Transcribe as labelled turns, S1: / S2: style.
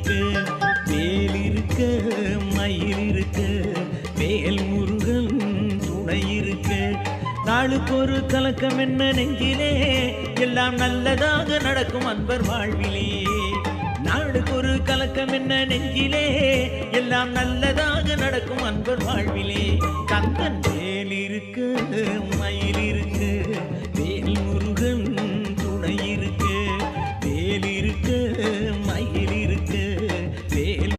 S1: இருக்க வேல் இருக்க மயில் இருக்க வேல் முருகன் துணை இருக்க நாளுக்கு ஒரு கலக்கம் என்ன நெஞ்சிலே எல்லாம் நல்லதாக நடக்கும் அன்பர் வாழ்விலே நாளுக்கு ஒரு கலக்கம் என்ன நெஞ்சிலே எல்லாம் நல்லதாக நடக்கும் அன்பர் வாழ்விலே கந்தன் வேல் இருக்க மயில் இருக்க